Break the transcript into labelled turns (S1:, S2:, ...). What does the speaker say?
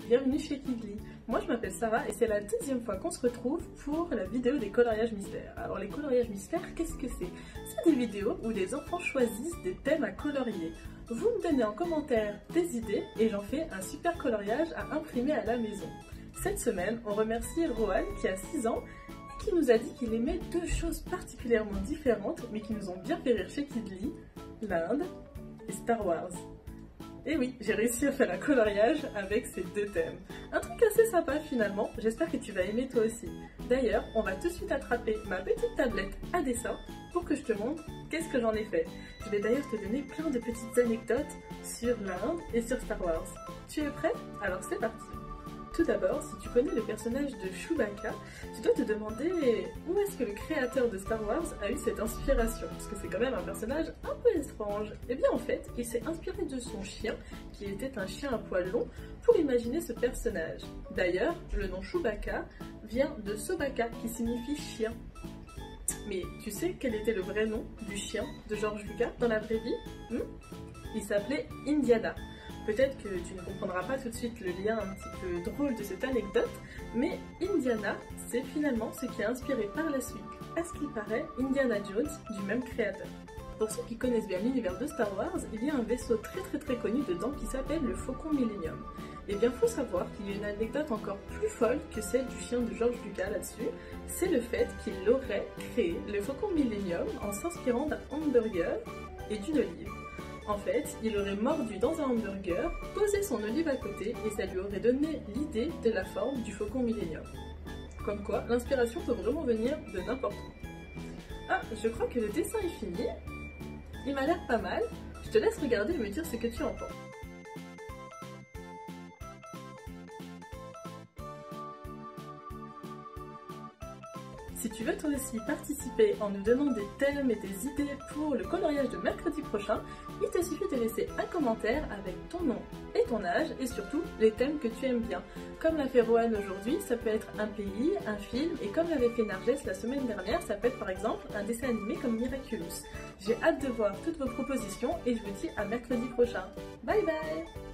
S1: bienvenue chez Kidly. Moi je m'appelle Sarah et c'est la deuxième fois qu'on se retrouve pour la vidéo des coloriages mystères. Alors les coloriages mystères, qu'est-ce que c'est? C'est des vidéos où des enfants choisissent des thèmes à colorier. Vous me donnez en commentaire des idées et j'en fais un super coloriage à imprimer à la maison. Cette semaine, on remercie Rohan qui a 6 ans et qui nous a dit qu'il aimait deux choses particulièrement différentes mais qui nous ont bien fait rire chez Kidly, l'Inde et Star Wars. Et oui, j'ai réussi à faire un coloriage avec ces deux thèmes. Un truc assez sympa finalement, j'espère que tu vas aimer toi aussi. D'ailleurs, on va tout de suite attraper ma petite tablette à dessin pour que je te montre qu'est-ce que j'en ai fait. Je vais d'ailleurs te donner plein de petites anecdotes sur l'Inde et sur Star Wars. Tu es prêt? Alors c'est parti! Tout d'abord, si tu connais le personnage de Chewbacca, tu dois te demander où est-ce que le créateur de Star Wars a eu cette inspiration, parce que c'est quand même un personnage un peu étrange. Et bien en fait, il s'est inspiré de son chien, qui était un chien à poil long, pour imaginer ce personnage. D'ailleurs, le nom Chewbacca vient de Sobaka, qui signifie chien. Mais tu sais quel était le vrai nom du chien de George Lucas dans la vraie vie? Il s'appelait Indiana. Peut-être que tu ne comprendras pas tout de suite le lien un petit peu drôle de cette anecdote, mais Indiana, c'est finalement ce qui a inspiré par la suite, à ce qui paraît, Indiana Jones du même créateur. Pour ceux qui connaissent bien l'univers de Star Wars, il y a un vaisseau très connu dedans qui s'appelle le Faucon Millennium. Et bien faut savoir qu'il y a une anecdote encore plus folle que celle du chien de George Lucas là-dessus, c'est le fait qu'il aurait créé le Faucon Millennium en s'inspirant d'un hamburger et d'une olive. En fait, il aurait mordu dans un hamburger, posé son olive à côté et ça lui aurait donné l'idée de la forme du Faucon Millennium. Comme quoi, l'inspiration peut vraiment venir de n'importe où. Ah, je crois que le dessin est fini. Il m'a l'air pas mal. Je te laisse regarder et me dire ce que tu en penses. Si tu veux toi aussi participer en nous donnant des thèmes et des idées pour le coloriage de mercredi prochain, il te suffit de laisser un commentaire avec ton nom et ton âge et surtout les thèmes que tu aimes bien. Comme l'a fait Rohan aujourd'hui, ça peut être un pays, un film et comme l'avait fait Narges la semaine dernière, ça peut être par exemple un dessin animé comme Miraculous. J'ai hâte de voir toutes vos propositions et je vous dis à mercredi prochain. Bye bye!